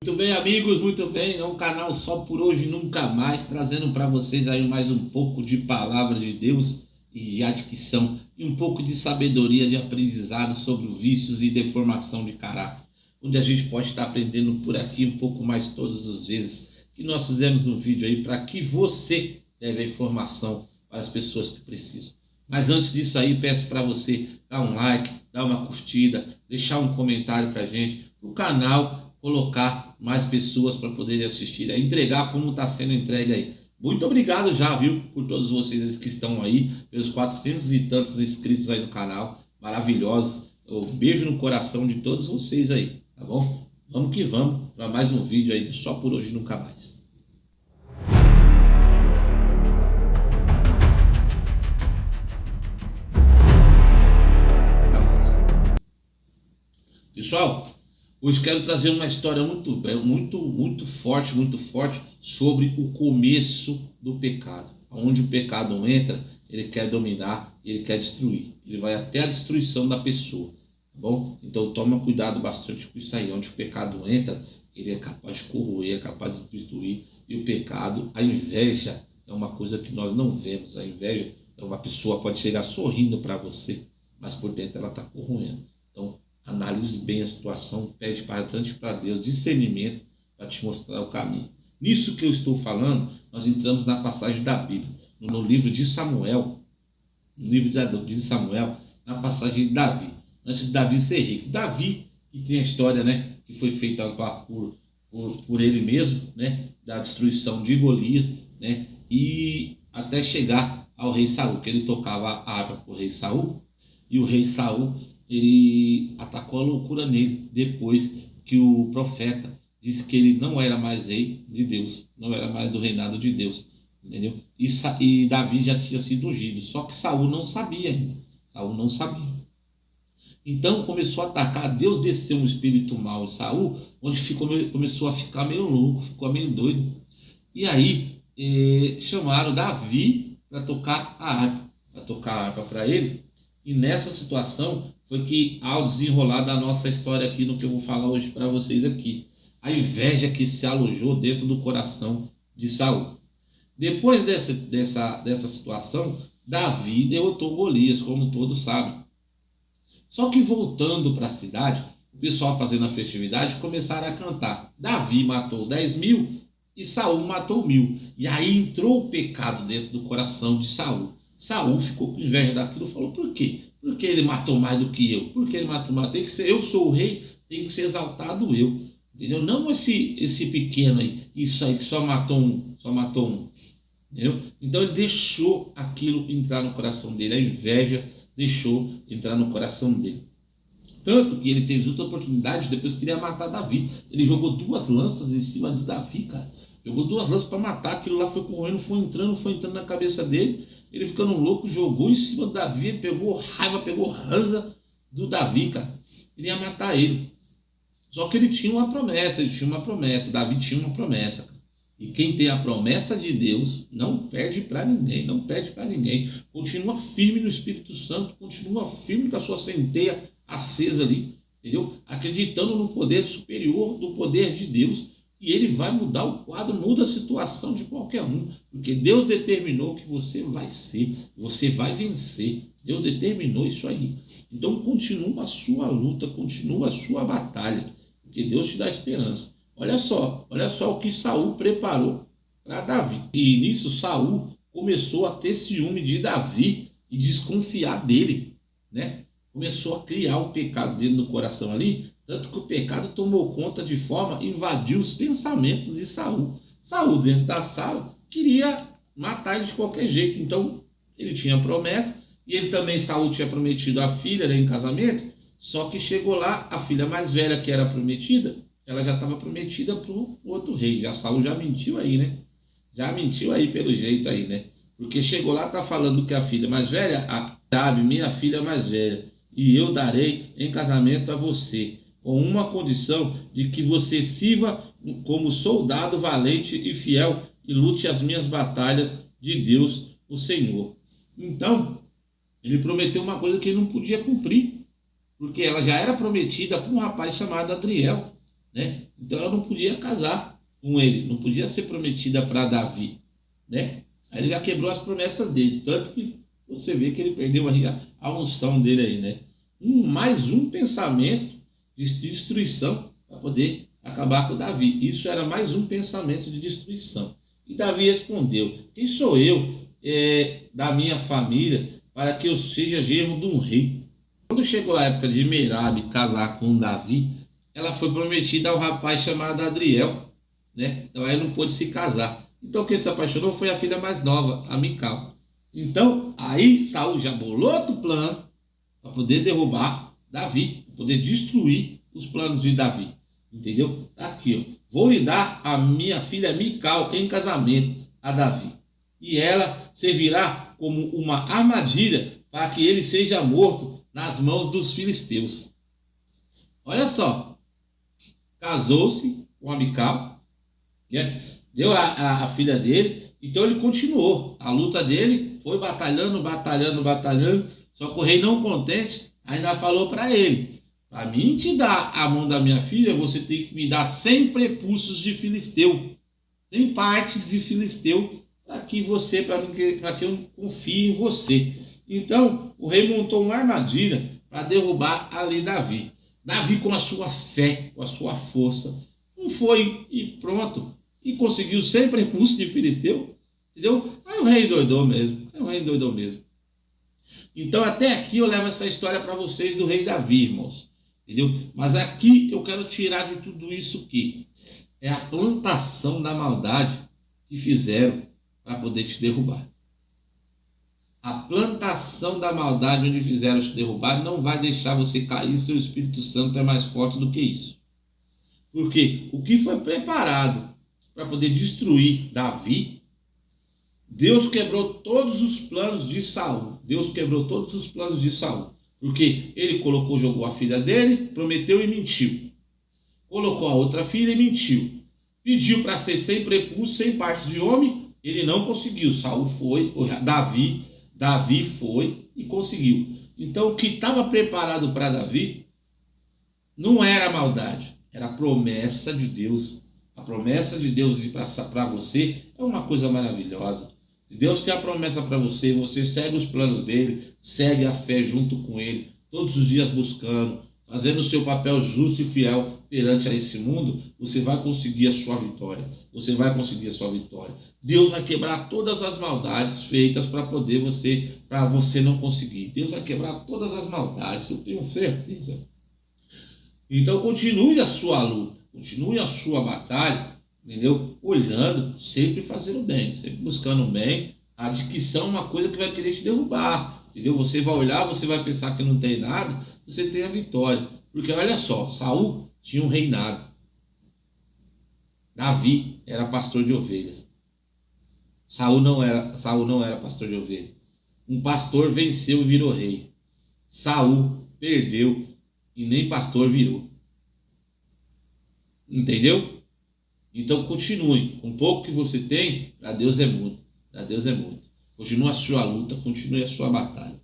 Muito bem, amigos, muito bem. É um canal só por hoje, nunca mais, trazendo para vocês aí mais um pouco de palavra de Deus e de adquisição e um pouco de sabedoria, de aprendizado sobre vícios e deformação de caráter, onde a gente pode estar aprendendo por aqui um pouco mais todas as vezes que nós fizemos um vídeo aí para que você leve a informação para as pessoas que precisam. Mas antes disso aí, peço para você dar um like, dar uma curtida, deixar um comentário para a gente, o canal, colocar mais pessoas para poderem assistir, entregar como está sendo entregue aí. Muito obrigado já, viu, por todos vocês que estão aí, pelos 400 e tantos inscritos aí no canal, maravilhosos. Um beijo no coração de todos vocês aí, tá bom? Vamos que vamos para mais um vídeo aí do Só por Hoje Nunca Mais. Pessoal, hoje quero trazer uma história muito forte sobre o começo do pecado. Onde o pecado entra, ele quer dominar, ele quer destruir. Ele vai até a destruição da pessoa, tá bom? Então toma cuidado bastante com isso aí. Onde o pecado entra, ele é capaz de corroer, é capaz de destruir. E o pecado, a inveja, é uma coisa que nós não vemos. A inveja é uma pessoa pode chegar sorrindo para você, mas por dentro ela está corroendo. Então, analise bem a situação, pede bastante para Deus discernimento para te mostrar o caminho. Nisso que eu estou falando, nós entramos na passagem da Bíblia, no livro de Samuel, na passagem de Davi, antes de Davi ser rei. Davi, que tem a história, né, que foi feita por ele mesmo, né, da destruição de Golias, né, e até chegar ao rei Saul, que ele tocava a harpa para o rei Saul, e o rei Saul ele atacou a loucura nele, depois que o profeta disse que ele não era mais rei de Deus, não era mais do reinado de Deus, entendeu? E Davi já tinha sido ungido, só que Saul não sabia ainda, Saul não sabia. Então começou a atacar, Deus desceu um espírito mau em Saul, onde começou a ficar meio louco, ficou meio doido. E aí chamaram Davi para tocar a harpa para ele. E nessa situação foi que, ao desenrolar da nossa história aqui, no que eu vou falar hoje para vocês aqui, a inveja que se alojou dentro do coração de Saul. Depois dessa situação, Davi derrotou Golias, como todos sabem. Só que voltando para a cidade, o pessoal fazendo a festividade começaram a cantar. Davi matou 10.000 e Saul matou 1.000. E aí entrou o pecado dentro do coração de Saul. Saul ficou com inveja daquilo e falou: por quê? Porque ele matou mais do que eu. Porque ele matou mais. Tem que ser, eu sou o rei, tem que ser exaltado eu. Entendeu? Não esse pequeno aí, isso aí que só matou um. Entendeu? Então ele deixou aquilo entrar no coração dele, a inveja deixou entrar no coração dele. Tanto que ele teve outra oportunidade, depois queria matar Davi. Ele jogou 2 lanças em cima de Davi, cara. Jogou 2 lanças para matar, aquilo lá foi correndo, foi entrando na cabeça dele. Ele ficando louco, jogou em cima do Davi, pegou raiva, pegou rança do Davi, cara. Ele ia matar ele. Só que ele tinha uma promessa, Davi tinha uma promessa, cara. E quem tem a promessa de Deus não perde para ninguém, Continua firme no Espírito Santo, continua firme com a sua centelha acesa ali, entendeu? Acreditando no poder superior do poder de Deus. E ele vai mudar o quadro, muda a situação de qualquer um. Porque Deus determinou que você vai ser, você vai vencer. Deus determinou isso aí. Então continua a sua luta, continua a sua batalha. Porque Deus te dá esperança. Olha só o que Saul preparou para Davi. E nisso Saul começou a ter ciúme de Davi e desconfiar dele, né? Começou a criar o pecado dentro do coração ali, tanto que o pecado tomou conta de forma a invadir os pensamentos de Saul. Saul, dentro da sala, queria matar ele de qualquer jeito. Então, ele tinha promessa, e ele também, Saul, tinha prometido a filha, né, em casamento, só que chegou lá, a filha mais velha que era prometida, ela já estava prometida para o outro rei. Já Saul já mentiu aí, né? Já mentiu aí pelo jeito aí, né? Porque chegou lá, tá falando que a filha mais velha, sabe, minha filha mais velha, e eu darei em casamento a você, com uma condição de que você sirva como soldado valente e fiel e lute as minhas batalhas de Deus, o Senhor. Então, ele prometeu uma coisa que ele não podia cumprir, porque ela já era prometida para um rapaz chamado Adriel, né? Então ela não podia casar com ele, não podia ser prometida para Davi, né? Aí ele já quebrou as promessas dele, tanto que você vê que ele perdeu a unção dele aí, né? Mais um pensamento de destruição para poder acabar com Davi. Isso era mais um pensamento de destruição. E Davi respondeu: quem sou eu da minha família para que eu seja genro de um rei? Quando chegou a época de Merabe casar com Davi, ela foi prometida a um rapaz chamado Adriel, né? Então ela não pôde se casar. Então quem se apaixonou foi a filha mais nova, a Mical. Então aí Saul já bolou outro plano para poder derrubar Davi, para poder destruir os planos de Davi. Entendeu? Aqui, ó. Vou lhe dar a minha filha Mical em casamento a Davi. E ela servirá como uma armadilha para que ele seja morto nas mãos dos filisteus. Olha só. Casou-se com a Mical, né? Deu a filha dele. Então ele continuou. A luta dele foi batalhando. Só que o rei, não contente, ainda falou para ele: para mim te dar a mão da minha filha, você tem que me dar 100 prepúcios de filisteu, 100 partes de filisteu, para que eu confie em você. Então o rei montou uma armadilha para derrubar ali Davi. Davi, com a sua fé, com a sua força, não foi e pronto, e conseguiu 100 prepúcios de filisteu, entendeu? Aí o rei doidou mesmo. Então até aqui eu levo essa história para vocês do rei Davi, irmãos. Entendeu? Mas aqui eu quero tirar de tudo isso que é a plantação da maldade que fizeram para poder te derrubar. A plantação da maldade onde fizeram te derrubar não vai deixar você cair, seu Espírito Santo é mais forte do que isso. Porque o que foi preparado para poder destruir Davi, Deus quebrou todos os planos de Saul. Porque ele jogou a filha dele, prometeu e mentiu. Colocou a outra filha e mentiu. Pediu para ser 100 prepúcios, 100 partes de homem, ele não conseguiu. Davi foi e conseguiu. Então o que estava preparado para Davi não era maldade, era a promessa de Deus. A promessa de Deus para você é uma coisa maravilhosa. Se Deus tem a promessa para você, você segue os planos dele, segue a fé junto com ele, todos os dias buscando, fazendo o seu papel justo e fiel perante a esse mundo, você vai conseguir a sua vitória. Deus vai quebrar todas as maldades feitas para você não conseguir. Deus vai quebrar todas as maldades, eu tenho certeza. Então continue a sua luta, continue a sua batalha, entendeu? Olhando, sempre fazendo bem, sempre buscando o bem. A adicção é uma coisa que vai querer te derrubar, entendeu? Você vai olhar, você vai pensar que não tem nada, você tem a vitória. Porque olha só, Saul tinha um reinado. Davi era pastor de ovelhas. Saul não era pastor de ovelhas. Um pastor venceu e virou rei. Saul perdeu e nem pastor virou. Entendeu? Então continue. Com pouco que você tem, para Deus é muito. Continue a sua luta, continue a sua batalha.